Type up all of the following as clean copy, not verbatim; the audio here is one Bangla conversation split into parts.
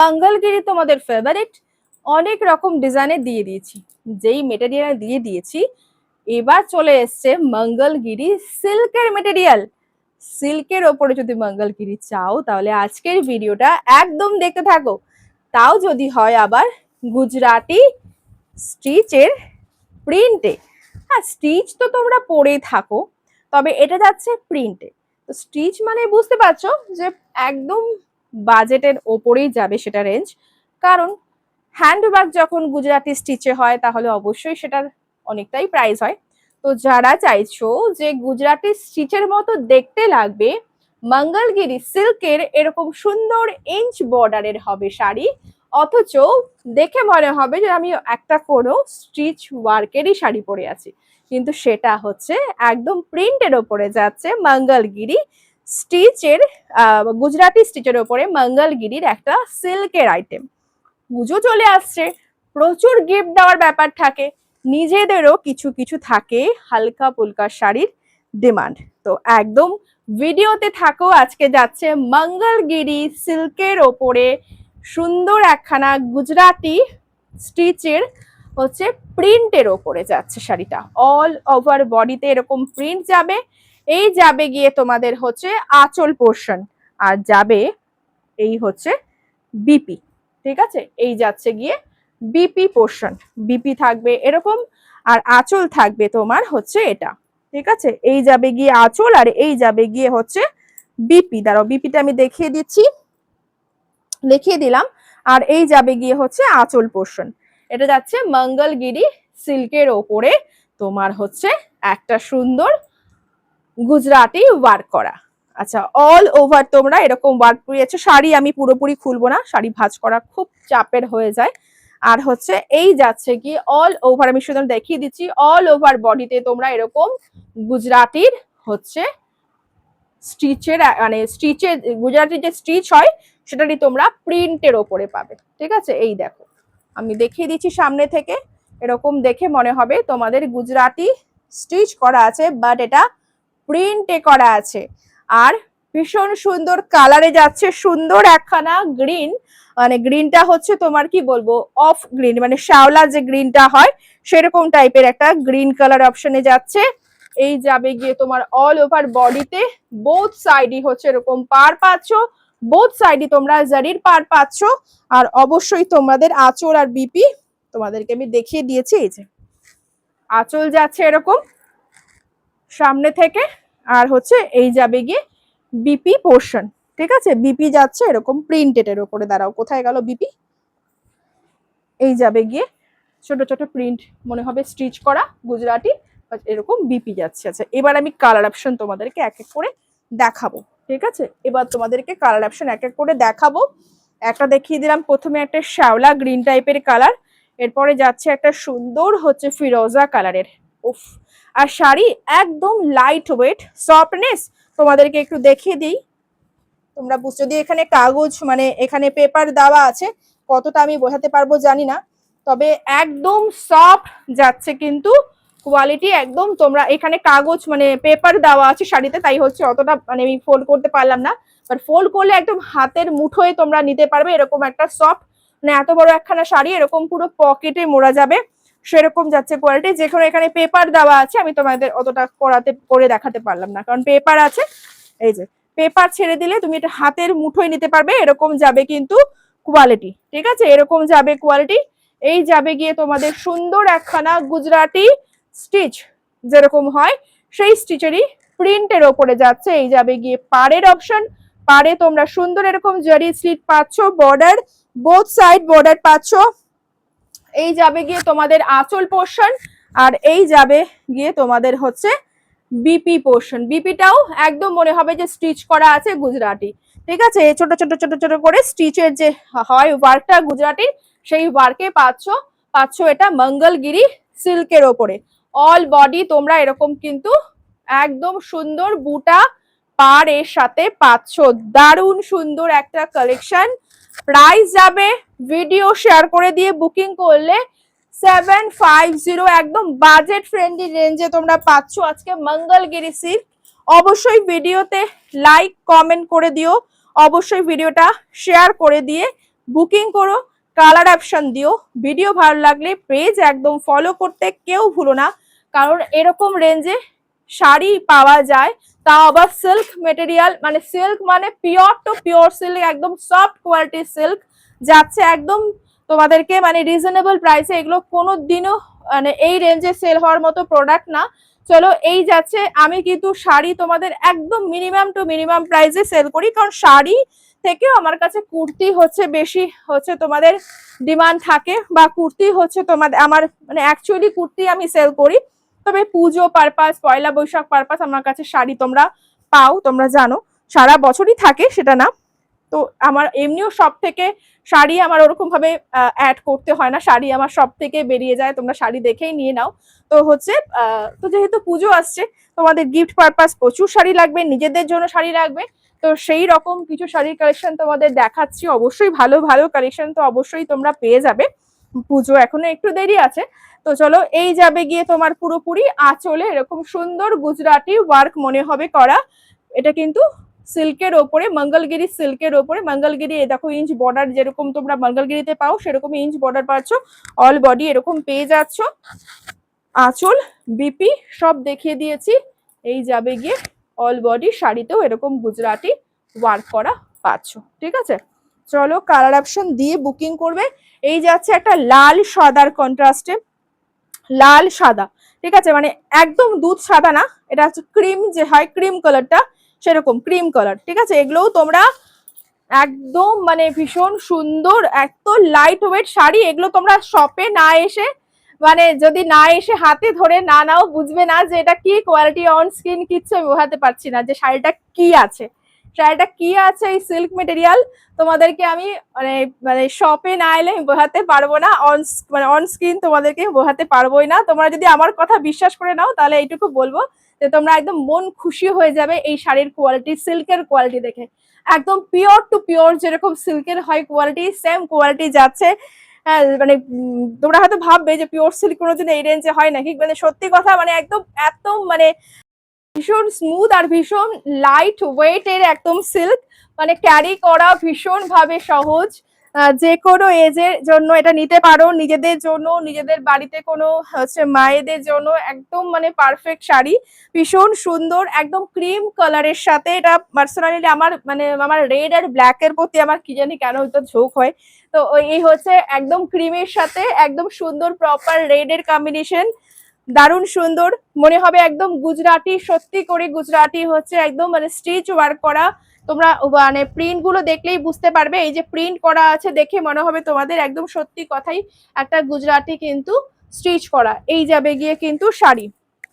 মঙ্গলগিরি তোমাদের ফেভারিট, অনেক রকম ডিজাইনে দিয়ে দিয়েছি। যেই মেটেরিয়াল দিয়ে দিয়েছি, এবার চলে এসছে মঙ্গলগিরি সিল্কের মেটেরিয়াল। সিল্কের ওপরে যদি মঙ্গলগিরি চাও তাহলে আজকের ভিডিওটা একদম দেখতে থাকো। তাও যদি হয় আবার গুজরাটি স্টিচের প্রিন্টে। হ্যাঁ, স্টিচ তো তোমরা পরেই থাকো, তবে এটা যাচ্ছে প্রিন্টে। তো স্টিচ মানে বুঝতে পারছো যে একদম বাজেটের ওপরেই যাবে সেটা রেঞ্জ। কারণ হ্যান্ডওয়ার্ক যখন গুজরাটি স্টিচে হয় তাহলে অবশ্যই সেটার অনেকটাই প্রাইস হয়। তো যারা চাইছো যে গুজরাটি স্টিচের মতো দেখতে লাগবে, মঙ্গলগিরি সিল্কের এরকম সুন্দর ইঞ্চ বর্ডারের হবে শাড়ি, অথচ দেখে মনে হবে যে আমি একটা কোনো স্টিচ ওয়ার্কেরই শাড়ি পরে আছি, কিন্তু সেটা হচ্ছে একদম প্রিন্টের ওপরে যাচ্ছে মঙ্গলগিরি স্টিচের, গুজরাটি স্টিচের ওপরে মঙ্গলগিরির একটা সিল্কের আইটেম। পুজো চলে আসছে, প্রচুর গিফট দেওয়ার ব্যাপার থাকে, নিজেদেরও কিছু কিছু থাকে হালকা পুলকা শাড়ির ডিমান্ড। তো একদম ভিডিওতে থাকো। আজকে যাচ্ছে মঙ্গলগিরি সিল্কের ওপরে সুন্দর একখানা গুজরাটি স্টিচের হচ্ছে প্রিন্টের ওপরে যাচ্ছে শাড়িটা। অল ওভার বডিতে এরকম প্রিন্ট যাবে। এই যাবে গিয়ে তোমাদের হচ্ছে আঁচল পোর্শন, আর যাবে এই হচ্ছে বিপি। ঠিক আছে, এই যাচ্ছে গিয়ে বিপি পোর্শন, বিপি থাকবে এরকম, আর আঁচল থাকবে তোমার হচ্ছে এটা। ঠিক আছে, এই যাবে গিয়ে আঁচল, আর এই যাবে গিয়ে হচ্ছে বিপি। দাঁড়াও, বিপিটা আমি দেখিয়ে দিচ্ছি, দেখিয়ে দিলাম। আর এই যাবে গিয়ে হচ্ছে আঁচল পোর্শন। এটা যাচ্ছে মঙ্গলগিরি সিল্কের ওপরে তোমার হচ্ছে একটা সুন্দর গুজরাটি ওয়ার্ক করা। আচ্ছা, অল ওভার তোমরা এরকম ওয়ার্ক করিয়েছো। শাড়ি আমি পুরোপুরি খুলবো না, শাড়ি ভাঁজ করা খুব চাপের হয়ে যায়। আর হচ্ছে এই যাচ্ছে কি অল ওভার, আমি শুধু দেখিয়ে দিচ্ছি, অল ওভার বডিতে তোমরা এরকম গুজরাটির হচ্ছে স্টিচের, মানে স্টিচের গুজরাটির যে স্টিচ হয় সেটারই তোমরা প্রিন্টের ওপরে পাবে। ঠিক আছে, এই দেখো আমি দেখিয়ে দিচ্ছি সামনে থেকে, এরকম দেখে মনে হবে তোমাদের গুজরাটি স্টিচ করা আছে, বাট এটা প্রিন্টে করা আছে। আর ভীষণ সুন্দর কালারে যাচ্ছে, সুন্দর একখানা গ্রিন, মানে গ্রিনটা হচ্ছে তোমার কি বলবো অফ গ্রিন, মানে শ্যাওলা যে গ্রিনটা হয় সেরকম টাইপের একটা গ্রিন কালার অপশনে যাচ্ছে। এই যাবে গিয়ে তোমার অল ওভার বডিতে বোথ সাইডই হচ্ছে এরকম পার পাচ্ছ, বোথ সাইডই তোমরা জারির পার পাচ্ছ। আর অবশ্যই তোমাদের আঁচল আর বিপি তোমাদেরকে আমি দেখিয়ে দিয়েছি। এই যে আঁচল যাচ্ছে এরকম সামনে থেকে, আর হচ্ছে এই যাবে গিয়ে বিপি পোর্শন। ঠিক আছে, বিপি যাচ্ছে এরকম প্রিন্টেড এর উপরে। দাঁড়াও, কোথায় গেল বিপি? এই যাবে গিয়ে ছোট ছোট প্রিন্ট, মনে হবে স্টিচ করা গুজরাটি, এরকম বিপি যাচ্ছে। আচ্ছা, এবার আমি কালার অপশন তোমাদেরকে এক এক করে দেখাবো। ঠিক আছে, এবার তোমাদেরকে কালার অপশন এক এক করে দেখাবো। একটা দেখিয়ে দিলাম, প্রথমে একটা শ্যাওলা গ্রিন টাইপের কালার, এরপরে যাচ্ছে একটা সুন্দর হচ্ছে ফিরোজা কালারের। উফ, আর শাড়ি একদম লাইট ওয়েট, সফটনেস তোমাদেরকে একটু দেখিয়ে দিই। তোমরা যদি এখানে কাগজ মানে এখানে পেপার দেওয়া আছে, কতটা আমি বোঝাতে পারবো জানি না, তবে একদম সফট যাচ্ছে কিন্তু কোয়ালিটি একদম। তোমরা এখানে কাগজ মানে পেপার দেওয়া আছে শাড়িতে, তাই হচ্ছে অতটা মানে আমি ফোল্ড করতে পারলাম না, বাট ফোল্ড করলে একদম হাতের মুঠোয় তোমরা নিতে পারবে এরকম একটা সফট, মানে এত বড় একখানা শাড়ি এরকম পুরো পকেটে মোড়া যাবে সেরকম যাচ্ছে কোয়ালিটি। যেখানে এখানে পেপার দেওয়া আছে আমি তোমাদের অতটা করে দেখাতে পারলাম না, কারণ পেপার আছে। এই যে পেপার ছেড়ে দিলে তুমি এটা হাতের মুঠোয় নিতে পারবে, এরকম যাবে কিন্তু কোয়ালিটি। ঠিক আছে, এরকম যাবে কোয়ালিটি। এই যাবে গিয়ে তোমাদের সুন্দর একখানা গুজরাটি স্টিচ যেরকম হয় সেই স্টিচেরই প্রিন্টের ওপরে যাচ্ছে। এই যাবে গিয়ে পাড়ের অপশন, পাড়ে তোমরা সুন্দর এরকম জারি স্লিট পাচ্ছ, বর্ডার বোথ সাইড বর্ডার পাচ্ছ। এই যাবে গিয়ে তোমাদের আঁচল পোর্শন, আর এই যাবে গিয়ে তোমাদের হচ্ছে বিপি পোর্শন। বিপিটাও একদম মনে হবে যে স্টিচ করা আছে গুজরাটি। ঠিক আছে, ছোট ছোট ছোট ছোট করে স্টিচের যে হয় ওয়ার্কটা গুজরাটির, সেই ওয়ার্কে পাচ্ছ এটা মঙ্গলগিরি সিল্কের ওপরে। অল বডি তোমরা এরকম কিন্তু একদম সুন্দর বুটা পার এর সাথে পাচ্ছ। দারুণ সুন্দর একটা কালেকশন। প্রাইস যাবে ভিডিও শেয়ার করে দিয়ে বুকিং করলে 750, একদম বাজেট ফ্রেন্ডলি রেঞ্জে তোমরা পাচ্ছ আজকে মঙ্গলগিরি সিল্ক। অবশ্যই ভিডিওতে লাইক কমেন্ট করে দিও, অবশ্যই ভিডিওটা শেয়ার করে দিয়ে বুকিং করো, কালার অপশন দিও। ভিডিও ভালো লাগলে পেজ একদম ফলো করতে কেউ ভুলো না, কারণ এরকম রেঞ্জে শাড়ি পাওয়া যায়, তাও আবার সিল্ক মেটেরিয়াল, মানে সিল্ক মানে পিওর টু পিওর সিল্ক, একদম সফট কোয়ালিটির সিল্ক যাচ্ছে একদম তোমাদেরকে, মানে রিজনেবল প্রাইসে। এগুলো কোনো দিনও মানে এই রেঞ্জে সেল হওয়ার মতো প্রোডাক্ট না। চলো এই যাচ্ছে, আমি কিন্তু শাড়ি তোমাদের একদম মিনিমাম টু মিনিমাম প্রাইসে সেল করি, কারণ শাড়ি থেকেও আমার কাছে কুর্তি হচ্ছে বেশি হচ্ছে তোমাদের ডিমান্ড থাকে, বা কুর্তি হচ্ছে তোমাদের আমার মানে অ্যাকচুয়ালি কুর্তি আমি সেল করি। তবে পুজো পারপাস, পয়লা বৈশাখ পারপাস আমার কাছে শাড়ি তোমরা পাও, তোমরা জানো সারা বছরই থাকে সেটা না। তো আমার এমনিও সব থেকে শাড়ি আমার ওরকম ভাবে অ্যাড করতে হয় না, শাড়ি আমার সব থেকে বেরিয়ে যায়, তোমরা শাড়ি দেখেই নিয়ে নাও। তো হচ্ছে তো যেহেতু পুজো আসছে, তোমাদের গিফট পারপাস প্রচুর শাড়ি লাগবে, নিজেদের জন্য শাড়ি লাগবে, তো সেই রকম কিছু শাড়ির কালেকশন তোমাদের দেখাচ্ছি। অবশ্যই ভালো ভালো কালেকশন তো অবশ্যই তোমরা পেয়ে যাবে, পুজো এখনো একটু দেরি আছে। তো চলো এই যাবে গিয়ে তোমার পুরোপুরি আঁচলে এরকম সুন্দর গুজরাটি ওয়ার্ক মনে হবে করা। এটা কিন্তু সিল্কের ওপরে, মঙ্গলগিরি সিল্কের ওপরে, মঙ্গলগিরি দেখো ইঞ্চ বর্ডার যেরকম তোমরা মঙ্গলগিরিতে পাও সেরকম ইঞ্চ বর্ডার পাচ্ছ, অল বডি এরকম পেয়ে যাচ্ছ। আঁচল বিপি সব দেখিয়ে দিয়েছি। এই যাবে গিয়ে অল বডি শাড়িতেও এরকম গুজরাটি ওয়ার্ক করা পাচ্ছ, ঠিক আছে। চলো কালার অপশন দিয়ে বুকিং করবে। এই যাচ্ছে একটা লাল সাদার কন্ট্রাস্টে, লাল সাদা, ঠিক আছে, মানে একদম দুধ সাদা না, এটা হচ্ছে ক্রিম যে হয় ক্রিম কালারটা, সেরকম ক্রিম কালার, ঠিক আছে। এগুলোও তোমরা একদম মানে ভীষণ সুন্দর, এত লাইট ওয়েট শাড়ি, এগুলো তোমরা শপে না এসে, মানে যদি না এসে হাতে ধরে না নাও বুঝবে না যে এটা কি কোয়ালিটি, অন স্কিন কিচ্ছু আমি বোঝাতে পারছি না যে শাড়িটা কি আছে, শাড়িটা কি আছে। এই সিল্ক মেটেরিয়াল তোমাদেরকে আমি মানে মানে শপে না এলে বোঝাতে পারবো না, মানে অন স্ক্রিন তোমাদেরকে বোঝাতে পারবোই না। তোমরা যদি আমার কথা বিশ্বাস করে নাও তাহলে এইটুকু বলবো যে তোমরা একদম মন খুশি হয়ে যাবে এই শাড়ির কোয়ালিটি, সিল্কের কোয়ালিটি দেখে। একদম পিওর টু পিওর যেরকম সিল্কের হয় কোয়ালিটি, সেম কোয়ালিটি যাচ্ছে। হ্যাঁ মানে তোমরা হয়তো ভাববে যে পিওর সিল্ক কোনোদিন এই রেঞ্জে হয় নাকি, মানে সত্যি কথা, মানে একদম এত মানে ভীষণ স্মুথ আর ভীষণ লাইট ওয়েট এর একদম সিল্ক, মানে ক্যারি করা ভীষণ ভাবে সহজ। যে কোনো এজের জন্য এটা নিতে পারো, নিজেদের জন্য, নিজেদের বাড়িতে কোনো হচ্ছে মায়েদের জন্য একদম মানে পারফেক্ট শাড়ি, ভীষণ সুন্দর, একদম ক্রিম কালারের সাথে। এটা পার্সোনালি আমার মানে আমার রেড আর ব্ল্যাক এর প্রতি আমার কি জানি কেন তো ঝোঁক হয়। তো এই হচ্ছে একদম ক্রিমের সাথে একদম সুন্দর প্রপার রেড এর কম্বিনেশন, দারুণ সুন্দর মনে হবে, একদম গুজরাটি, সত্যি করে গুজরাটি হচ্ছে একদম মানে স্টিচ ওয়ার্ক করা। তোমরা মানে প্রিন্ট গুলো দেখলেই বুঝতে পারবে, এই যে প্রিন্ট করা আছে দেখে মনে হবে তোমাদের একদম সত্যি কথাই একটা গুজরাটি কিন্তু স্টিচ করা। এই যাবে গিয়ে কিন্তু শাড়ি,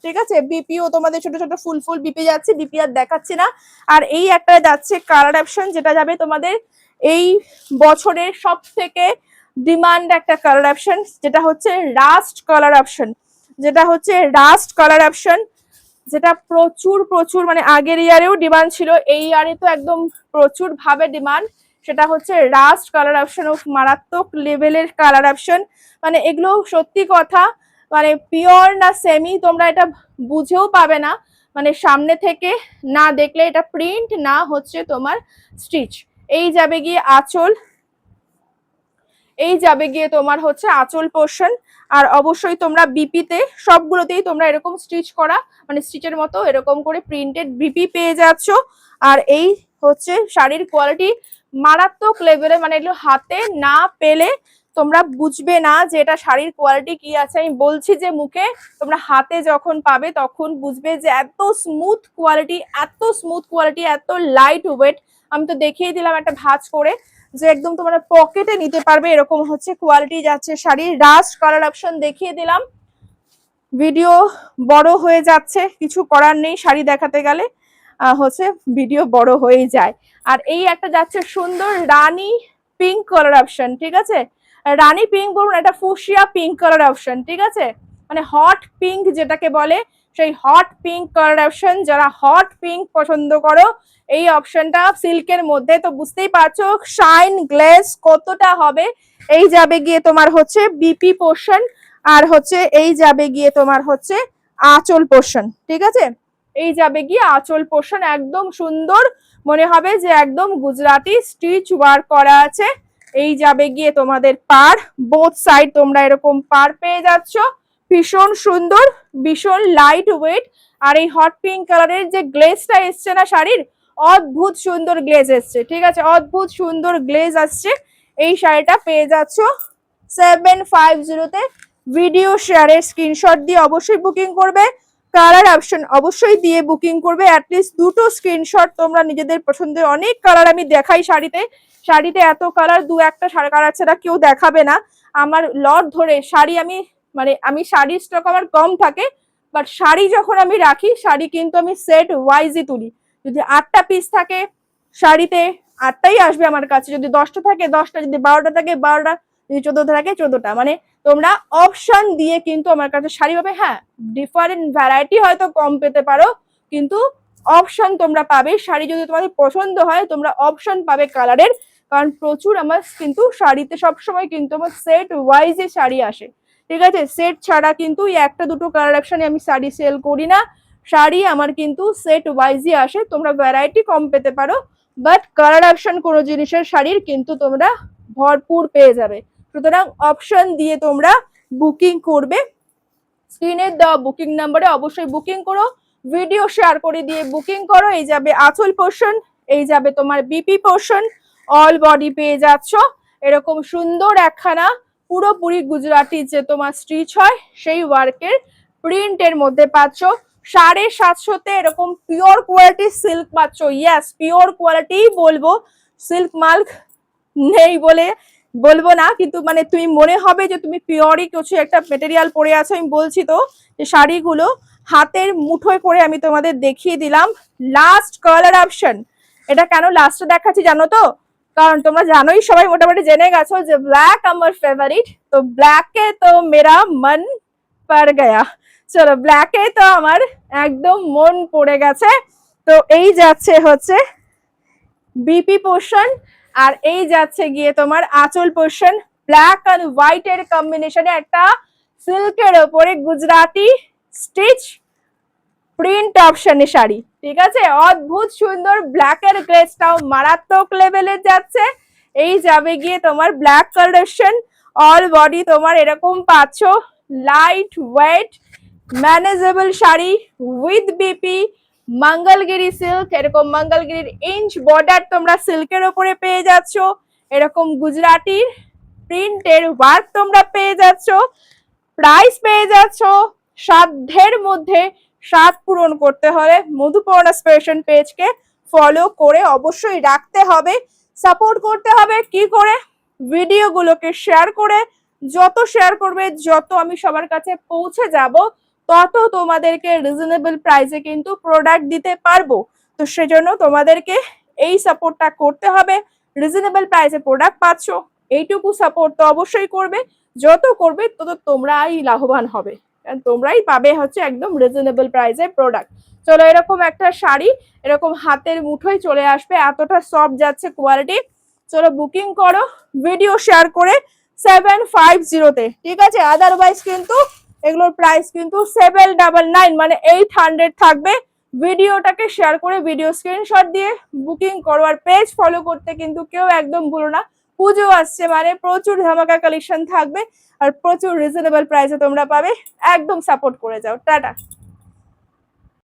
ঠিক আছে। বিপিও তোমাদের ছোট ছোট ফুল ফুল বিপি যাচ্ছে, বিপি আর দেখাচ্ছি না। আর এই একটা যাচ্ছে কালার অপশন, যেটা যাবে তোমাদের এই বছরের সব থেকে ডিমান্ড একটা কালার অপশন, যেটা হচ্ছে রাস্ট কালার অপশন, যেটা হচ্ছে রাস্ট কালার অপশন, যেটা প্রচুর প্রচুর মানে আগের ইয়ারেও ডিমান্ড ছিল, এই ইয়ারে তো একদম প্রচুর ভাবে ডিমান্ড। সেটা হচ্ছে রাস্ট কালার অপশন, অফ মারাত্মক লেভেলের কালার অপশন। মানে এগুলো সত্যি কথা মানে পিওর না সেমি তোমরা এটা বুঝেও পাবে না, মানে সামনে থেকে না দেখলে এটা প্রিন্ট না হচ্ছে তোমার স্টিচ। এই যাবে গিয়ে আঁচল, এই যাবে গিয়ে তোমার হচ্ছে আঁচল পোর্শন। আর অবশ্যই তোমরা বিপিতে সবগুলোতেই তোমরা এরকম স্টিচ করা মানে স্টিচের মতো এরকম করে প্রিন্টেড বিপি পেয়ে যাচ্ছ। আর এই হচ্ছে শাড়ির কোয়ালিটি মারাত্মক লেভেলে, মানে এগুলো হাতে না পেলে তোমরা বুঝবে না যে এটা শাড়ির কোয়ালিটি কি আছে। আমি বলছি যে মুখে, তোমরা হাতে যখন পাবে তখন বুঝবে যে এত স্মুথ কোয়ালিটি, এত স্মুথ কোয়ালিটি, এত লাইট ওয়েট। আমি তো দেখিয়ে দিলাম একটা ভাঁজ করে, যে একদম তোমরা পকেটে নিতে পারবে এরকম হচ্ছে কোয়ালিটি যাচ্ছে শাড়ির। রাস্ট কালার অপশন দেখিয়ে দিলাম, ভিডিও বড় হয়ে যাচ্ছে, কিছু করার নেই, শাড়ি দেখাতে গেলে হচ্ছে ভিডিও বড় হয়ে যায়। আর এই একটা যাচ্ছে সুন্দর রানী পিঙ্ক কালার অপশন, ঠিক আছে, রানী পিঙ্ক বলুন, এটা ফুশিয়া পিঙ্ক কালার অপশন, ঠিক আছে, মানে হট পিঙ্ক যেটাকে বলে, সেই হট পিঙ্ক কালার অপশন। যারা হট পিঙ্ক পছন্দ করো এই অপশনটা সিল্কের মধ্যে, তো বুঝতেই পারছো শাইন গ্লেজ কতটা হবে। এই যাবে গিয়ে তোমার হচ্ছে বিপি পোর্শন, আর হচ্ছে এই যাবে গিয়ে তোমার হচ্ছে আঁচল পোর্শন, ঠিক আছে। এই যাবে গিয়ে আঁচল পোর্শন, একদম সুন্দর মনে হবে যে একদম গুজরাটি স্টিচ ওয়ার্ক করা আছে। এই যাবে গিয়ে তোমাদের পার, বোথ সাইড তোমরা এরকম পার পেয়ে যাচ্ছ, ভীষণ সুন্দর, ভীষণ লাইট ওয়েট। আর এই হট পিঙ্ক কালারের যে গ্লেজটা এসছে না শাড়ির, অদ্ভুত সুন্দর গ্লেজ এসছে, ঠিক আছে, অদ্ভুত সুন্দর গ্লেজ আসছে। এই শাড়িটা পেয়ে যাচ্ছ 750-তে। ভিডিও শেয়ারের স্ক্রিনশট দিয়ে অবশ্যই বুকিং করবে, কালার অপশন অবশ্যই দিয়ে বুকিং করবে, অ্যাটলিস্ট দুটো স্ক্রিনশট তোমরা নিজেদের পছন্দের। অনেক কালার আমি দেখাই শাড়িতে, শাড়িতে এত কালার দু একটা কালার ছাড়া কেউ দেখাবে না। আমার লট ধরে শাড়ি আমি মানে আমি শাড়ির স্টক আমার কম থাকে, বাট শাড়ি যখন আমি রাখি শাড়ি কিন্তু আমি সেট ওয়াইজই তুলি। যদি 8টা পিস থাকে শাড়িতে 8টাই আসবে আমার কাছে, যদি 10টা থাকে 10টা, যদি 12টা থাকে 12টা, যদি 14টা থাকে 14টা। মানে তোমরা অপশন দিয়ে কিন্তু আমার কাছে শাড়ি পাবে। হ্যাঁ, ডিফারেন্ট ভ্যারাইটি হয়তো কম পেতে পারো, কিন্তু অপশন তোমরা পাবে। শাড়ি যদি তোমাদের পছন্দ হয় তোমরা অপশন পাবে কালারের, কারণ প্রচুর আমার কিন্তু শাড়িতে সবসময় কিন্তু আমার সেট ওয়াইজে শাড়ি আসে, ঠিক আছে। সেট ছাড়া কিন্তু একটা দুটো কালার অপশনে আমি শাড়ি সেল করি না, শাড়ি আমার কিন্তু সেট ওয়াইজই আসে। তোমরা ভ্যারাইটি কম পেতে পারো, বাট কালার অপশন কোনো জিনিসের শাড়ির কিন্তু তোমরা ভরপুর পেয়ে যাবে। সুতরাং অপশন দিয়ে তোমরা বুকিং করবে, স্ক্রিনের দেওয়া বুকিং নাম্বারে অবশ্যই বুকিং করো, ভিডিও শেয়ার করে দিয়ে বুকিং করো। এই যাবে আঁচল পোর্শন, এই যাবে তোমার বিপি পোর্শন, অল বডি পেয়ে যাচ্ছ এরকম সুন্দর একখানা পুরোপুরি গুজরাটি যে তোমার স্টিচ হয় সেই ওয়ার্কের প্রিন্টের মধ্যে পাচ্ছ। 750-তে এরকম পিওর কোয়ালিটি সিল্ক পাচ্ছ। ইয়েস, পিওর কোয়ালিটি বলবো, সিল্ক মাল্ক নেই বলে বলবো না, কিন্তু মানে তুমি মনে হবে যে তুমি পিওরই কিছু একটা মেটেরিয়াল পরে আছো। আমি বলছি তো যে শাড়িগুলো হাতের মুঠোয় করে আমি তোমাদের দেখিয়ে দিলাম। লাস্ট কালার অপশন, এটা কেন লাস্টে দেখাচ্ছি জানো তো, কারণ তোমরা জানোই, সবাই মোটামুটি জেনে গেছো যে ব্ল্যাক আমার ফেভারিট, তো ব্ল্যাকে তো মেরা মন পড় গয়া। চলো, ব্ল্যাকে তো আমার একদম মন পড়ে গেছে। তো এই যাচ্ছে হচ্ছে বিপি পোর্শন, আর এই যাচ্ছে গিয়ে তোমার আঁচল পোর্শন। ব্ল্যাক আর হোয়াইট এর কম্বিনেশনে একটা সিল্কের ওপরে গুজরাটি স্টিচ প্রিন্ট অপশনে শাড়ি, ঠিক আছে, অদ্ভুত সুন্দর। ব্ল্যাক এর গ্লেজটাও মারাত্মক লেভেলের যাচ্ছে। এই যাবে গিয়ে তোমার ব্ল্যাক কালেকশন, অল বডি তোমার এরকম পাচ্ছ light weight manageable sari with BP Mangalagiri silk. এরকম মঙ্গলগিরির ইঞ্চ বর্ডার তোমরা সিল্কের ওপরে পেয়ে যাচ্ছ, এরকম গুজরাটির প্রিন্টের ওয়ার্ক তোমরা পেয়ে যাচ্ছ। প্রাইস পেয়ে যাচ্ছ সাধ্যের মধ্যে। স্বাদ পূরণ করতে হলে মধুপর্ণা স্পেশাল পেজকে ফলো করে অবশ্যই রাখতে হবে, সাপোর্ট করতে হবে। কি করে? ভিডিওগুলোকে শেয়ার করে, যত শেয়ার করবে যত আমি সবার কাছে পৌঁছে যাব তত তোমাদেরকে রিজনেবল প্রাইসে কিন্তু প্রোডাক্ট দিতে পারবো। তো সেজন্য তোমাদেরকে এই সাপোর্টটা করতে হবে। রিজনেবল প্রাইসে প্রোডাক্ট পাচ্ছ, এইটুকু সাপোর্ট তো অবশ্যই করবে। যত করবে তত তোমরাই লাভবান হবে, কারণ তোমরাই পাবে হচ্ছে একদম রিজনেবল প্রাইসে প্রোডাক্ট। চলো, এরকম একটা শাড়ি এরকম হাতের মুঠোয় চলে আসবে, এতটা সফট যাচ্ছে কোয়ালিটি। চলো বুকিং করো ভিডিও শেয়ার করে 750-তে, ঠিক আছে। আদারওয়াইজ কিন্তু এগুলোর প্রাইস কিন্তু 799 মানে 800 থাকবে। ভিডিওটাকে শেয়ার করে ভিডিও স্ক্রিনশট দিয়ে বুকিং করো, আর পেজ ফলো করতে কিন্তু কেউ একদম ভুলো না। পুজো আসছে মানে প্রচুর ধামাকা কালেকশন থাকবে আর প্রচুর রিজনেবল প্রাইসে তোমরা পাবে। একদম সাপোর্ট করে যাও। টাটা।